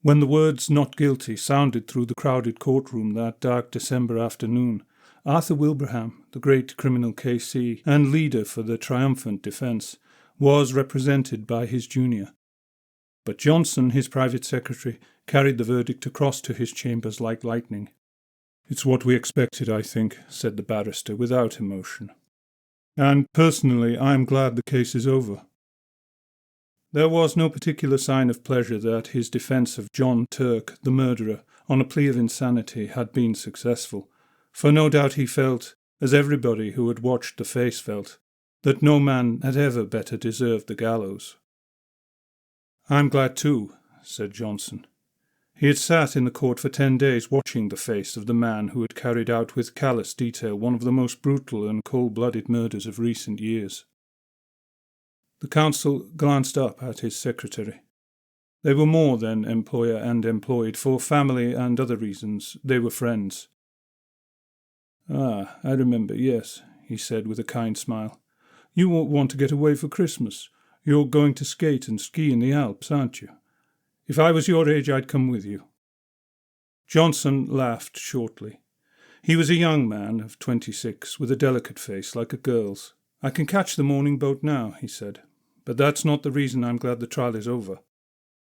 When the words "not guilty" sounded through the crowded courtroom that dark December afternoon, Arthur Wilbraham, the great criminal K.C. and leader for the triumphant defence, was represented by his junior. But Johnson, his private secretary, carried the verdict across to his chambers like lightning. "It's what we expected, I think," said the barrister without emotion. "And personally, I am glad the case is over." There was no particular sign of pleasure that his defence of John Turk, the murderer, on a plea of insanity, had been successful, for no doubt he felt, as everybody who had watched the face felt, that no man had ever better deserved the gallows. "I'm glad too," said Johnson. He had sat in the court for 10 days watching the face of the man who had carried out with callous detail one of the most brutal and cold-blooded murders of recent years. The counsel glanced up at his secretary. They were more than employer and employed, for family and other reasons they were friends. "Ah, I remember, yes," he said with a kind smile. "You won't want to get away for Christmas. You're going to skate and ski in the Alps, aren't you? If I was your age, I'd come with you." Johnson laughed shortly. He was a young man of 26, with a delicate face like a girl's. "I can catch the morning boat now," he said. "But that's not the reason I'm glad the trial is over.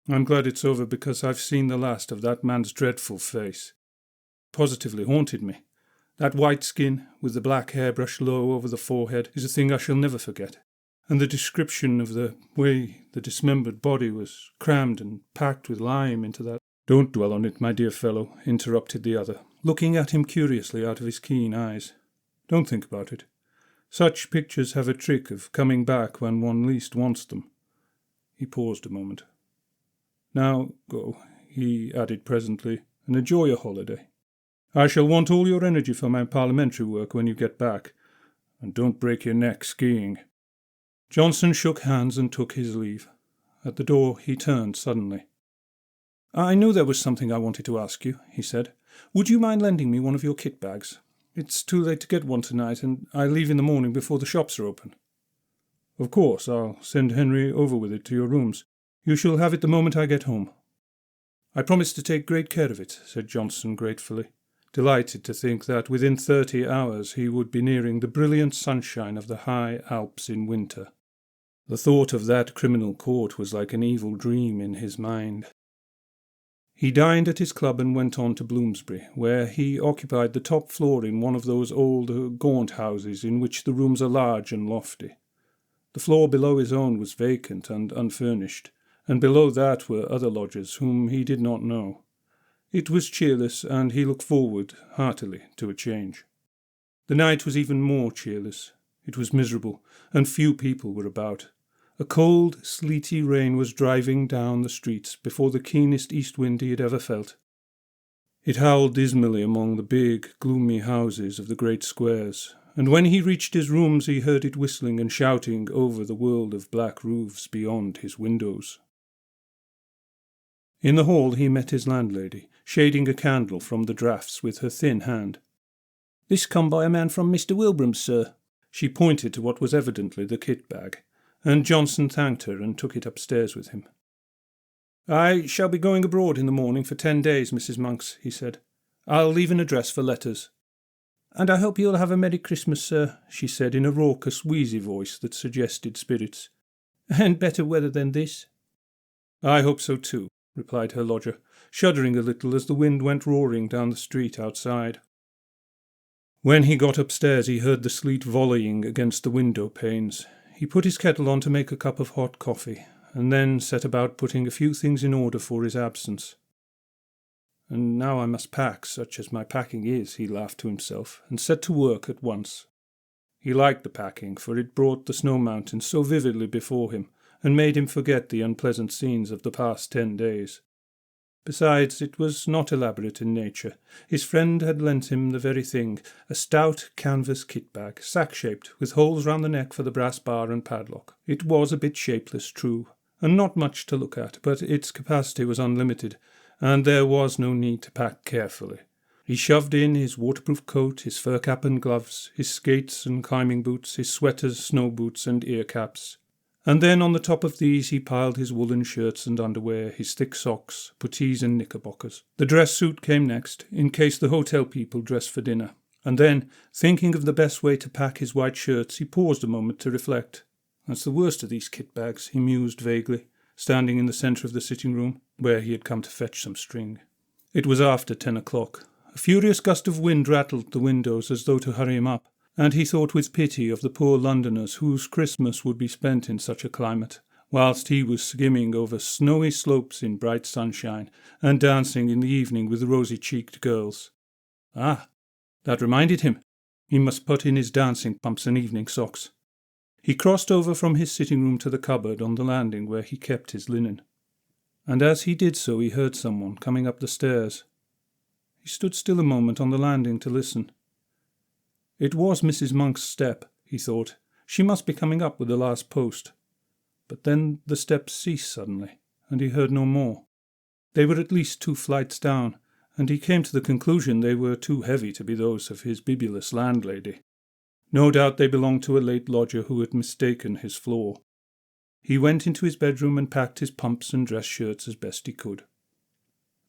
I'm glad it's over because I've seen the last of that man's dreadful face. Positively haunted me. That white skin, with the black hair brushed low over the forehead, is a thing I shall never forget. And the description of the way the dismembered body was crammed and packed with lime into that—" "Don't dwell on it, my dear fellow," interrupted the other, looking at him curiously out of his keen eyes. "Don't think about it. Such pictures have a trick of coming back when one least wants them." He paused a moment. "Now go," he added presently, "and enjoy your holiday. I shall want all your energy for my parliamentary work when you get back. And don't break your neck skiing." Johnson shook hands and took his leave. At the door he turned suddenly. "I knew there was something I wanted to ask you," he said. "Would you mind lending me one of your kit bags? It's too late to get one tonight, and I leave in the morning before the shops are open." "Of course, I'll send Henry over with it to your rooms. You shall have it the moment I get home." "I promise to take great care of it," said Johnson gratefully, delighted to think that within 30 hours he would be nearing the brilliant sunshine of the high Alps in winter. The thought of that criminal court was like an evil dream in his mind. He dined at his club and went on to Bloomsbury, where he occupied the top floor in one of those old, gaunt houses in which the rooms are large and lofty. The floor below his own was vacant and unfurnished, and below that were other lodgers whom he did not know. It was cheerless, and he looked forward heartily to a change. The night was even more cheerless. It was miserable, and few people were about. A cold, sleety rain was driving down the streets before the keenest east wind he had ever felt. It howled dismally among the big, gloomy houses of the great squares, and when he reached his rooms he heard it whistling and shouting over the world of black roofs beyond his windows. In the hall he met his landlady, shading a candle from the draughts with her thin hand. "This come by a man from Mr. Wilbraham's, sir." She pointed to what was evidently the kit bag, and Johnson thanked her and took it upstairs with him. "I shall be going abroad in the morning for 10 days, Mrs. Monks," he said. "I'll leave an address for letters." "And I hope you'll have a Merry Christmas, sir," she said in a raucous, wheezy voice that suggested spirits. "And better weather than this." "I hope so too," replied her lodger, shuddering a little as the wind went roaring down the street outside. When he got upstairs he heard the sleet volleying against the window panes. He put his kettle on to make a cup of hot coffee, and then set about putting a few things in order for his absence. "And now I must pack, such as my packing is," he laughed to himself, and set to work at once. He liked the packing, for it brought the snow mountains so vividly before him, and made him forget the unpleasant scenes of the past 10 days. Besides, it was not elaborate in nature. His friend had lent him the very thing, a stout canvas kit-bag, sack-shaped, with holes round the neck for the brass bar and padlock. It was a bit shapeless, true, and not much to look at, but its capacity was unlimited, and there was no need to pack carefully. He shoved in his waterproof coat, his fur cap and gloves, his skates and climbing boots, his sweaters, snow boots and ear caps. And then on the top of these he piled his woolen shirts and underwear, his thick socks, puttees and knickerbockers. The dress suit came next, in case the hotel people dressed for dinner. And then, thinking of the best way to pack his white shirts, he paused a moment to reflect. That's the worst of these kit bags, he mused vaguely, standing in the centre of the sitting room, where he had come to fetch some string. It was after 10 o'clock. A furious gust of wind rattled the windows as though to hurry him up, and he thought with pity of the poor Londoners whose Christmas would be spent in such a climate, whilst he was skimming over snowy slopes in bright sunshine and dancing in the evening with rosy-cheeked girls. Ah, that reminded him. He must put in his dancing pumps and evening socks. He crossed over from his sitting room to the cupboard on the landing where he kept his linen. And as he did so he heard someone coming up the stairs. He stood still a moment on the landing to listen. It was Mrs. Monk's step, he thought. She must be coming up with the last post. But then the steps ceased suddenly, and he heard no more. They were at least 2 flights down, and he came to the conclusion they were too heavy to be those of his bibulous landlady. No doubt they belonged to a late lodger who had mistaken his floor. He went into his bedroom and packed his pumps and dress shirts as best he could.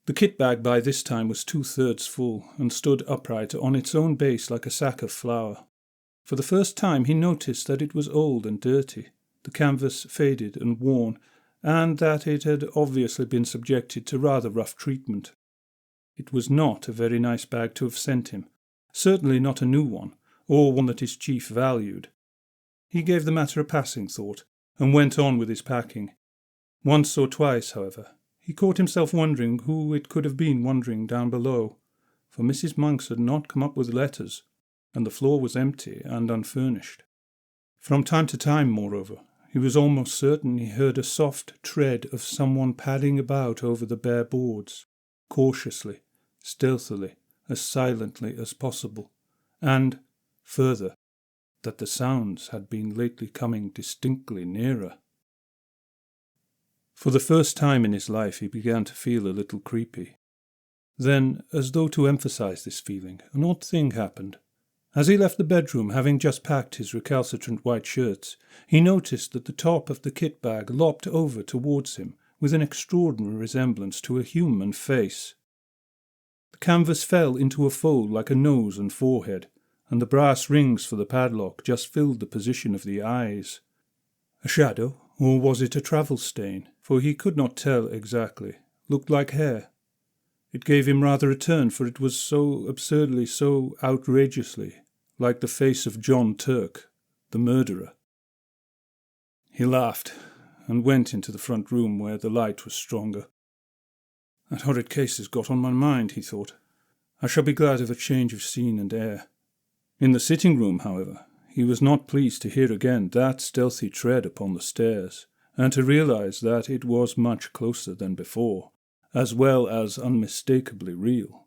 The kit bag by this time was 2/3 full, and stood upright on its own base like a sack of flour. For the first time he noticed that it was old and dirty, the canvas faded and worn, and that it had obviously been subjected to rather rough treatment. It was not a very nice bag to have sent him, certainly not a new one, or one that his chief valued. He gave the matter a passing thought, and went on with his packing. Once or twice, however, he caught himself wondering who it could have been wandering down below, for Mrs. Monks had not come up with letters, and the floor was empty and unfurnished. From time to time, moreover, he was almost certain he heard a soft tread of someone padding about over the bare boards, cautiously, stealthily, as silently as possible, and, further, that the sounds had been lately coming distinctly nearer. For the first time in his life he began to feel a little creepy. Then, as though to emphasize this feeling, an odd thing happened. As he left the bedroom, having just packed his recalcitrant white shirts, he noticed that the top of the kit bag lopped over towards him with an extraordinary resemblance to a human face. The canvas fell into a fold like a nose and forehead, and the brass rings for the padlock just filled the position of the eyes. A shadow, or was it a travel stain, for he could not tell exactly, looked like hair. It gave him rather a turn, for it was so absurdly, so outrageously, like the face of John Turk, the murderer. He laughed, and went into the front room where the light was stronger. That horrid case has got on my mind, he thought. I shall be glad of a change of scene and air. In the sitting room, however, he was not pleased to hear again that stealthy tread upon the stairs, and to realize that it was much closer than before, as well as unmistakably real.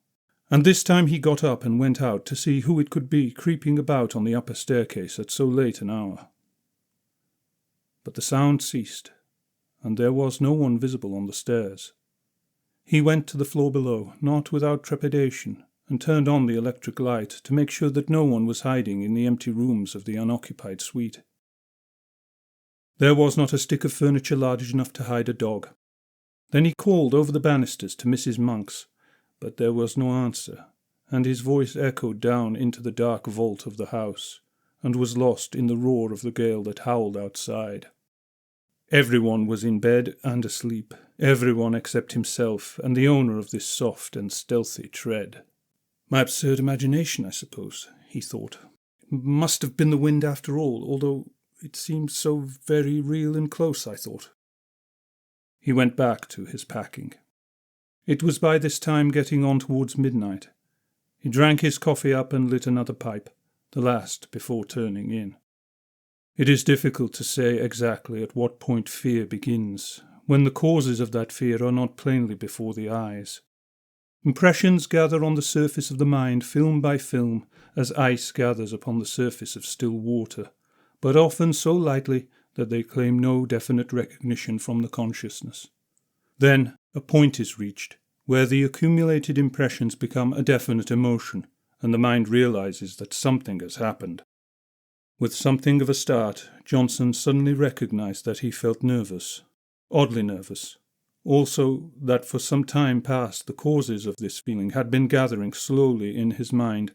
And this time he got up and went out to see who it could be creeping about on the upper staircase at so late an hour. But the sound ceased, and there was no one visible on the stairs. He went to the floor below, not without trepidation, and turned on the electric light to make sure that no one was hiding in the empty rooms of the unoccupied suite. There was not a stick of furniture large enough to hide a dog. Then he called over the banisters to Mrs. Monks, but there was no answer, and his voice echoed down into the dark vault of the house, and was lost in the roar of the gale that howled outside. Everyone was in bed and asleep, everyone except himself and the owner of this soft and stealthy tread. My absurd imagination, I suppose, he thought. It must have been the wind after all, although it seemed so very real and close, I thought. He went back to his packing. It was by this time getting on towards midnight. He drank his coffee up and lit another pipe, the last before turning in. It is difficult to say exactly at what point fear begins, when the causes of that fear are not plainly before the eyes. Impressions gather on the surface of the mind film by film, as ice gathers upon the surface of still water, but often so lightly that they claim no definite recognition from the consciousness. Then a point is reached, where the accumulated impressions become a definite emotion, and the mind realizes that something has happened. With something of a start, Johnson suddenly recognised that he felt nervous, oddly nervous. Also, that for some time past the causes of this feeling had been gathering slowly in his mind,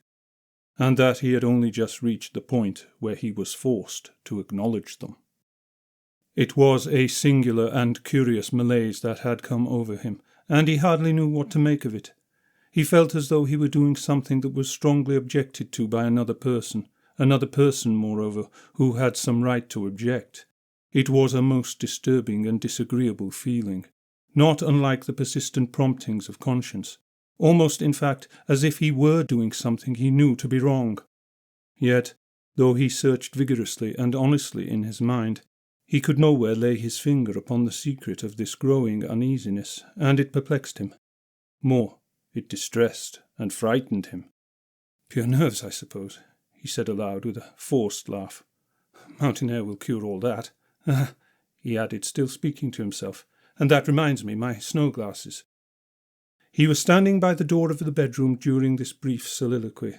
and that he had only just reached the point where he was forced to acknowledge them. It was a singular and curious malaise that had come over him, and he hardly knew what to make of it. He felt as though he were doing something that was strongly objected to by another person, moreover, who had some right to object. It was a most disturbing and disagreeable feeling, not unlike the persistent promptings of conscience, almost, in fact, as if he were doing something he knew to be wrong. Yet, though he searched vigorously and honestly in his mind, he could nowhere lay his finger upon the secret of this growing uneasiness, and it perplexed him. More, it distressed and frightened him. "Pure nerves, I suppose," he said aloud with a forced laugh. "Mountain air will cure all that. He added, still speaking to himself, "and that reminds me, my snow glasses." He was standing by the door of the bedroom during this brief soliloquy,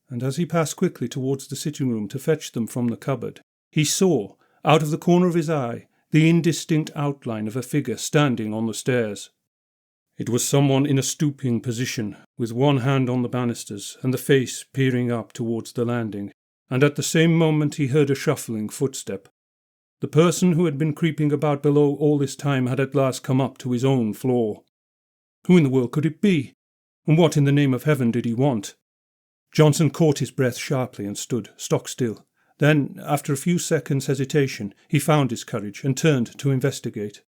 and as he passed quickly towards the sitting-room to fetch them from the cupboard, he saw, out of the corner of his eye, the indistinct outline of a figure standing on the stairs. It was someone in a stooping position, with one hand on the banisters and the face peering up towards the landing, and at the same moment he heard a shuffling footstep. The person who had been creeping about below all this time had at last come up to his own floor. Who in the world could it be? And what in the name of heaven did he want? Johnson caught his breath sharply and stood stock still. Then, after a few seconds' hesitation, he found his courage and turned to investigate.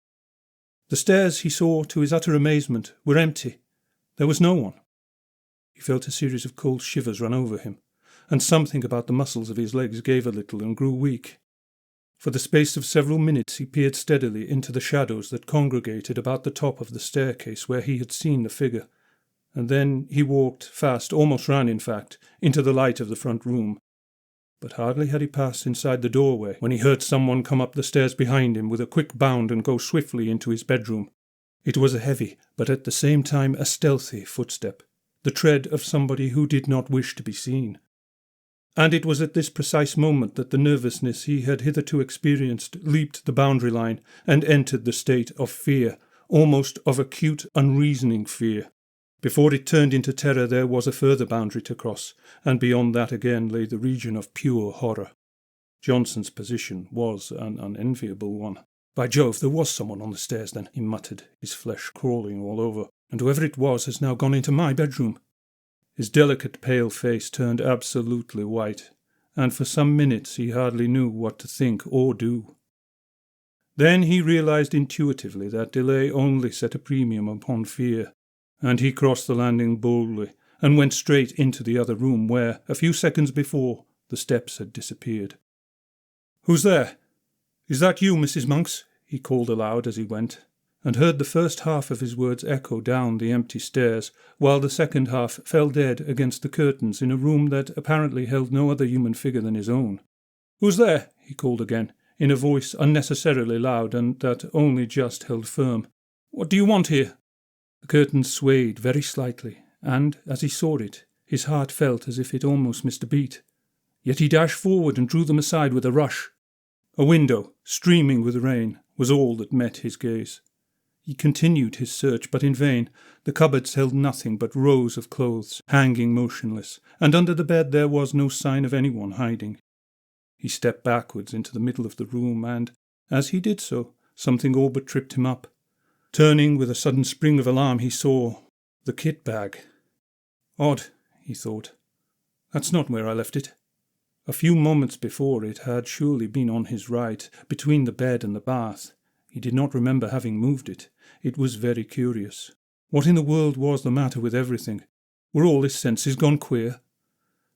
The stairs, he saw, to his utter amazement, were empty. There was no one. He felt a series of cold shivers run over him, and something about the muscles of his legs gave a little and grew weak. For the space of several minutes he peered steadily into the shadows that congregated about the top of the staircase where he had seen the figure, and then he walked fast, almost ran in fact, into the light of the front room. But hardly had he passed inside the doorway when he heard someone come up the stairs behind him with a quick bound and go swiftly into his bedroom. It was a heavy, but at the same time a stealthy footstep, the tread of somebody who did not wish to be seen. And it was at this precise moment that the nervousness he had hitherto experienced leaped the boundary line and entered the state of fear, almost of acute, unreasoning fear. Before it turned into terror there was a further boundary to cross, and beyond that again lay the region of pure horror. Johnson's position was an unenviable one. "By Jove, there was someone on the stairs then," he muttered, his flesh crawling all over, "and whoever it was has now gone into my bedroom." His delicate pale face turned absolutely white, and for some minutes he hardly knew what to think or do. Then he realized intuitively that delay only set a premium upon fear, and he crossed the landing boldly and went straight into the other room where, a few seconds before, the steps had disappeared. "Who's there? Is that you, Mrs. Monks?" he called aloud as he went, and heard the first half of his words echo down the empty stairs, while the second half fell dead against the curtains in a room that apparently held no other human figure than his own. "Who's there?" he called again, in a voice unnecessarily loud and that only just held firm. "What do you want here?" The curtains swayed very slightly, and, as he saw it, his heart felt as if it almost missed a beat. Yet he dashed forward and drew them aside with a rush. A window, streaming with rain, was all that met his gaze. He continued his search, but in vain. The cupboards held nothing but rows of clothes, hanging motionless, and under the bed there was no sign of anyone hiding. He stepped backwards into the middle of the room, and, as he did so, something all but tripped him up. Turning with a sudden spring of alarm, he saw the kit bag. "Odd," he thought. "That's not where I left it." A few moments before it had surely been on his right, between the bed and the bath. He did not remember having moved it. It was very curious. What in the world was the matter with everything? Were all his senses gone queer?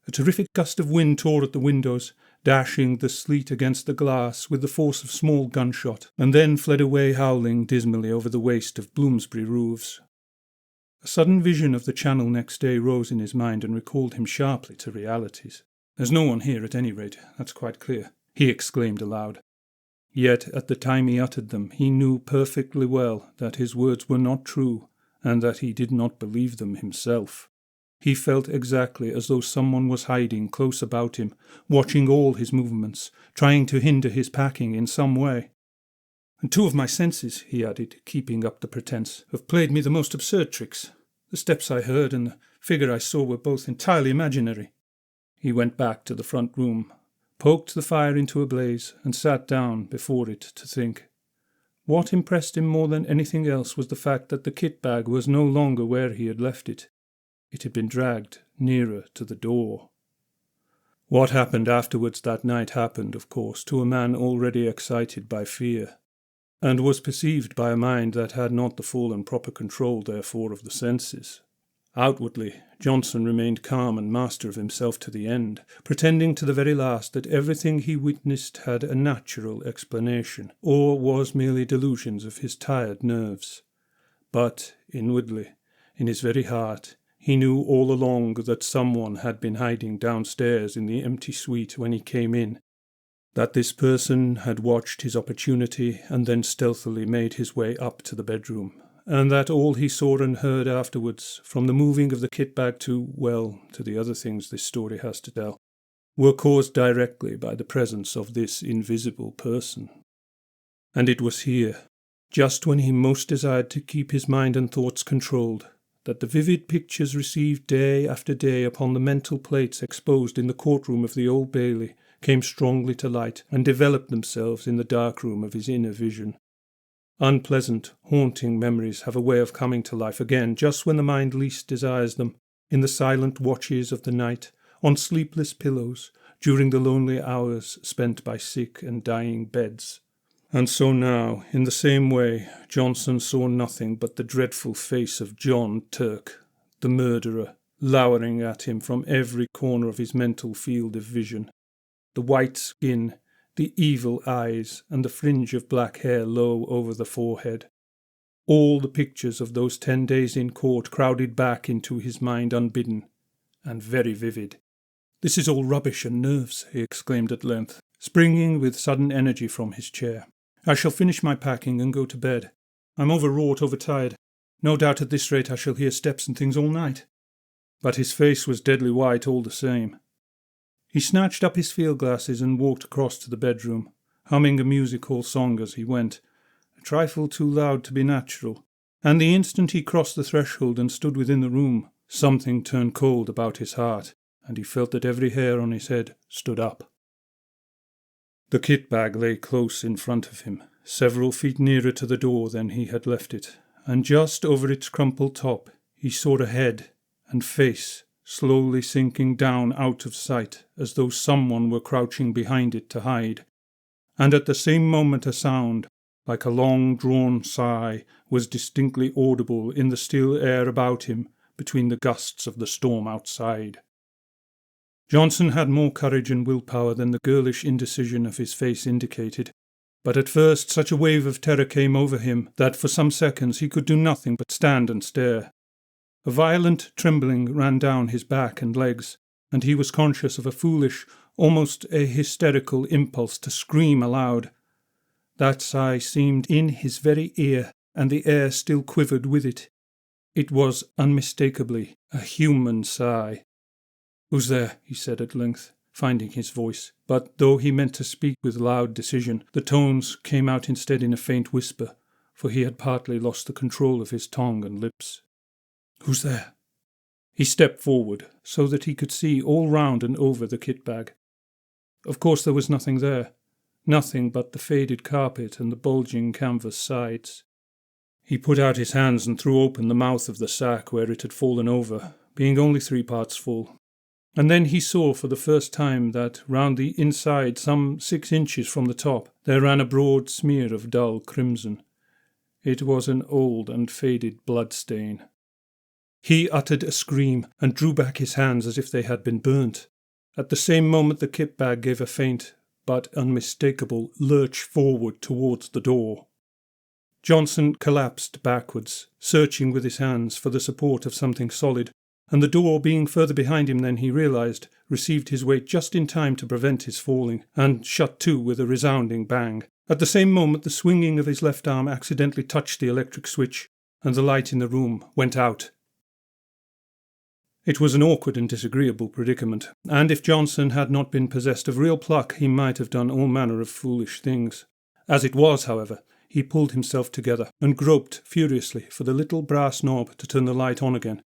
A terrific gust of wind tore at the windows, dashing the sleet against the glass with the force of small gunshot, and then fled away howling dismally over the waste of Bloomsbury roofs. A sudden vision of the Channel next day rose in his mind and recalled him sharply to realities. "There's no one here at any rate, that's quite clear," he exclaimed aloud. Yet at the time he uttered them he knew perfectly well that his words were not true, and that he did not believe them himself. He felt exactly as though someone was hiding close about him, watching all his movements, trying to hinder his packing in some way. "And 2 of my senses," he added, keeping up the pretence, "have played me the most absurd tricks. The steps I heard and the figure I saw were both entirely imaginary." He went back to the front room, poked the fire into a blaze, and sat down before it to think. What impressed him more than anything else was the fact that the kit bag was no longer where he had left it. It had been dragged nearer to the door. What happened afterwards that night happened, of course, to a man already excited by fear, and was perceived by a mind that had not the full and proper control, therefore, of the senses. Outwardly, Johnson remained calm and master of himself to the end, pretending to the very last that everything he witnessed had a natural explanation, or was merely delusions of his tired nerves. But, inwardly, in his very heart, he knew all along that someone had been hiding downstairs in the empty suite when he came in, that this person had watched his opportunity and then stealthily made his way up to the bedroom, and that all he saw and heard afterwards, from the moving of the kit bag to the other things this story has to tell, were caused directly by the presence of this invisible person. And it was here, just when he most desired to keep his mind and thoughts controlled, that the vivid pictures received day after day upon the mental plates exposed in the courtroom of the Old Bailey came strongly to light and developed themselves in the dark room of his inner vision. Unpleasant, haunting memories have a way of coming to life again just when the mind least desires them, in the silent watches of the night, on sleepless pillows, during the lonely hours spent by sick and dying beds. And so now, in the same way, Johnson saw nothing but the dreadful face of John Turk, the murderer, lowering at him from every corner of his mental field of vision. The white skin, the evil eyes, and the fringe of black hair low over the forehead. All the pictures of those 10 days in court crowded back into his mind unbidden, and very vivid. "This is all rubbish and nerves," he exclaimed at length, springing with sudden energy from his chair. "I shall finish my packing and go to bed. I'm overwrought, overtired. No doubt at this rate I shall hear steps and things all night." But his face was deadly white all the same. He snatched up his field-glasses and walked across to the bedroom, humming a music-hall song as he went, a trifle too loud to be natural, and the instant he crossed the threshold and stood within the room, something turned cold about his heart, and he felt that every hair on his head stood up. The kit bag lay close in front of him, several feet nearer to the door than he had left it, and just over its crumpled top he saw a head and face slowly sinking down out of sight as though someone were crouching behind it to hide. And at the same moment a sound, like a long-drawn sigh, was distinctly audible in the still air about him between the gusts of the storm outside. Johnson had more courage and willpower than the girlish indecision of his face indicated, but at first such a wave of terror came over him that for some seconds he could do nothing but stand and stare. A violent trembling ran down his back and legs, and he was conscious of a foolish, almost a hysterical impulse to scream aloud. That sigh seemed in his very ear, and the air still quivered with it. It was unmistakably a human sigh. "Who's there?" he said at length, finding his voice, but though he meant to speak with loud decision, the tones came out instead in a faint whisper, for he had partly lost the control of his tongue and lips. "Who's there?" He stepped forward, so that he could see all round and over the kit bag. Of course there was nothing there, nothing but the faded carpet and the bulging canvas sides. He put out his hands and threw open the mouth of the sack where it had fallen over, being only 3 parts full. And then he saw for the first time that round the inside, some 6 inches from the top, there ran a broad smear of dull crimson. It was an old and faded blood stain. He uttered a scream and drew back his hands as if they had been burnt. At the same moment the kit bag gave a faint but unmistakable lurch forward towards the door. Johnson collapsed backwards, searching with his hands for the support of something solid, and the door, being further behind him than he realized, received his weight just in time to prevent his falling, and shut to with a resounding bang. At the same moment the swinging of his left arm accidentally touched the electric switch, and the light in the room went out. It was an awkward and disagreeable predicament, and if Johnson had not been possessed of real pluck, he might have done all manner of foolish things. As it was, however, he pulled himself together and groped furiously for the little brass knob to turn the light on again.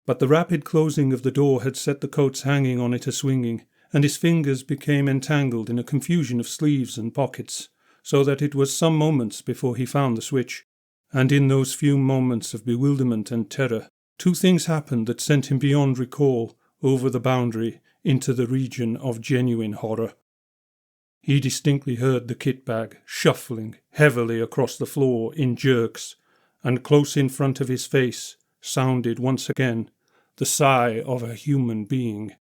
But the rapid closing of the door had set the coats hanging on it a-swinging, and his fingers became entangled in a confusion of sleeves and pockets, so that it was some moments before he found the switch. And in those few moments of bewilderment and terror, two things happened that sent him beyond recall, over the boundary, into the region of genuine horror. He distinctly heard the kit bag shuffling heavily across the floor in jerks, and close in front of his face sounded once again the sigh of a human being.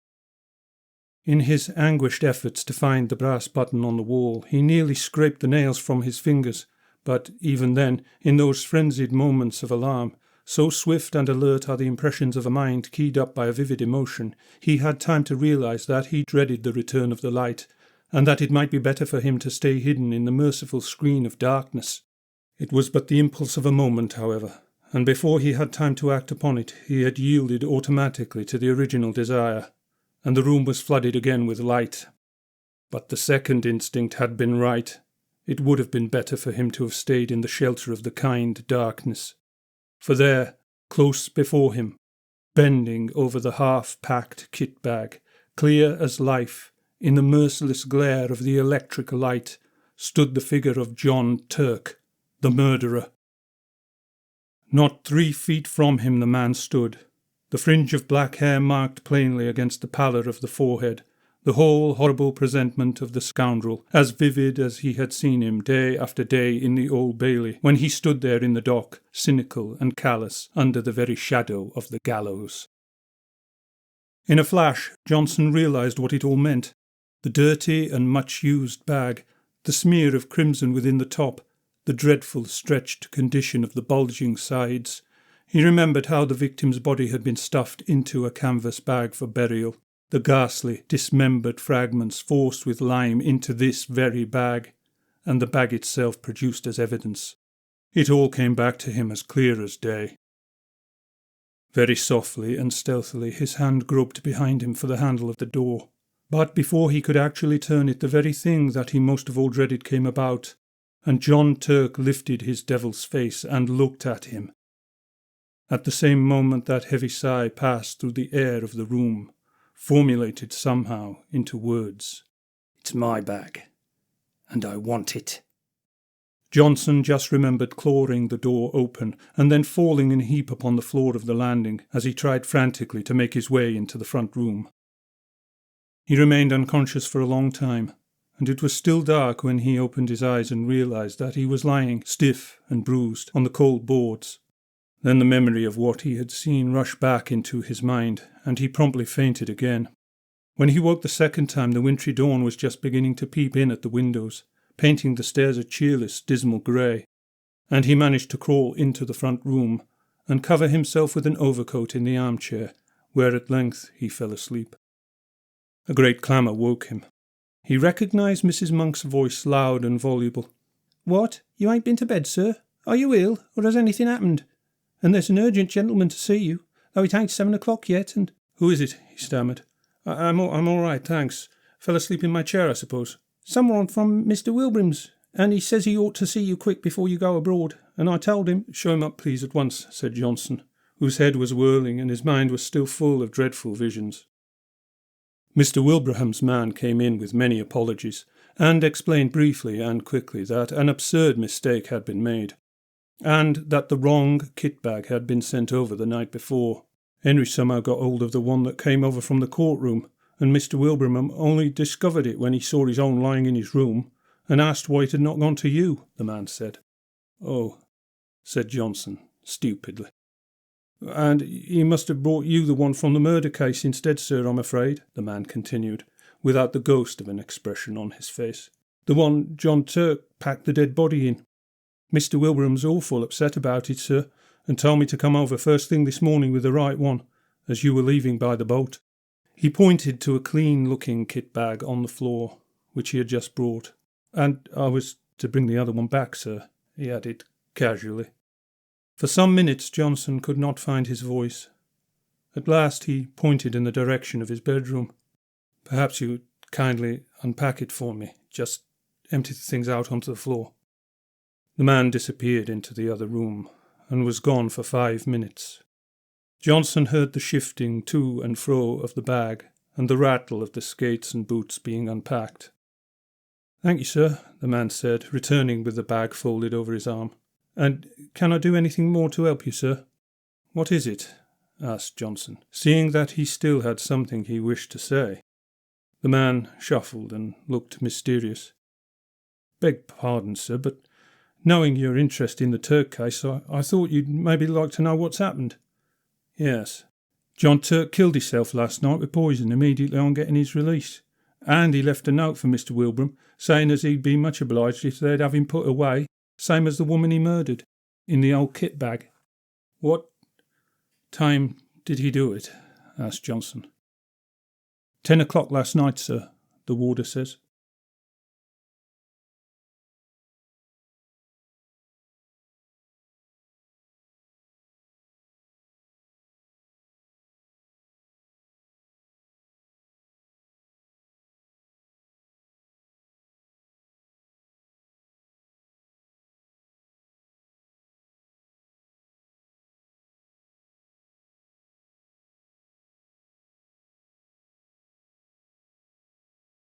In his anguished efforts to find the brass button on the wall, he nearly scraped the nails from his fingers, but even then, in those frenzied moments of alarm, so swift and alert are the impressions of a mind keyed up by a vivid emotion, he had time to realize that he dreaded the return of the light, and that it might be better for him to stay hidden in the merciful screen of darkness. It was but the impulse of a moment, however, and before he had time to act upon it, he had yielded automatically to the original desire, and the room was flooded again with light. But the second instinct had been right. It would have been better for him to have stayed in the shelter of the kind darkness. For there, close before him, bending over the half-packed kit bag, clear as life, in the merciless glare of the electric light, stood the figure of John Turk, the murderer. Not 3 feet from him the man stood, the fringe of black hair marked plainly against the pallor of the forehead, the whole horrible presentment of the scoundrel, as vivid as he had seen him day after day in the Old Bailey, when he stood there in the dock, cynical and callous, under the very shadow of the gallows. In a flash, Johnson realised what it all meant. The dirty and much-used bag, the smear of crimson within the top, the dreadful stretched condition of the bulging sides. He remembered how the victim's body had been stuffed into a canvas bag for burial, the ghastly, dismembered fragments forced with lime into this very bag, and the bag itself produced as evidence. It all came back to him as clear as day. Very softly and stealthily his hand groped behind him for the handle of the door. But before he could actually turn it, the very thing that he most of all dreaded came about, and John Turk lifted his devil's face and looked at him. At the same moment that heavy sigh passed through the air of the room, formulated somehow into words. "It's my bag, and I want it." Johnson just remembered clawing the door open and then falling in a heap upon the floor of the landing as he tried frantically to make his way into the front room. He remained unconscious for a long time, and it was still dark when he opened his eyes and realized that he was lying stiff and bruised on the cold boards. Then the memory of what he had seen rushed back into his mind, and he promptly fainted again. When he woke the second time, the wintry dawn was just beginning to peep in at the windows, painting the stairs a cheerless, dismal grey, and he managed to crawl into the front room and cover himself with an overcoat in the armchair, where at length he fell asleep. A great clamour woke him. He recognised Mrs. Monk's voice, loud and voluble. "What, you ain't been to bed, sir? Are you ill, or has anything happened? And there's an urgent gentleman to see you, though it ain't 7 o'clock yet, and—" "Who is it?" he stammered. I'm all right, thanks. Fell asleep in my chair, I suppose." "Someone from Mr. Wilbraham's, and he says he ought to see you quick before you go abroad, and I told him—" "Show him up, please, at once," said Johnson, whose head was whirling and his mind was still full of dreadful visions. Mr. Wilbraham's man came in with many apologies, and explained briefly and quickly that an absurd mistake had been made, and that the wrong kit bag had been sent over the night before. Henry somehow got hold of the one that came over from the courtroom, and Mr. Wilbraham only discovered it when he saw his own lying in his room, and asked why it had not gone to you, the man said. "Oh," said Johnson, stupidly. "And he must have brought you the one from the murder case instead, sir, I'm afraid," the man continued, without the ghost of an expression on his face. "The one John Turk packed the dead body in. Mr. Wilbraham's awful upset about it, sir, and told me to come over first thing this morning with the right one, as you were leaving by the boat." He pointed to a clean-looking kit bag on the floor, which he had just brought. "And I was to bring the other one back, sir," he added casually. For some minutes Johnson could not find his voice, At last he pointed in the direction of his bedroom. "Perhaps you would kindly unpack it for me. Just empty the things out onto the floor." The man disappeared into the other room and was gone for 5 minutes. Johnson heard the shifting to and fro of the bag and the rattle of the skates and boots being unpacked. "Thank you, sir," the man said, returning with the bag folded over his arm. "And can I do anything more to help you, sir?" "What is it?" asked Johnson, seeing that he still had something he wished to say. The man shuffled and looked mysterious. "Beg pardon, sir, but knowing your interest in the Turk case, I thought you'd maybe like to know what's happened." "Yes. John Turk killed himself last night with poison immediately on getting his release. And he left a note for Mr. Wilbraham, saying as he'd be much obliged if they'd have him put away, same as the woman he murdered, in the old kit bag." "What time did he do it?" asked Johnson. 10 o'clock last night, sir, the warder says.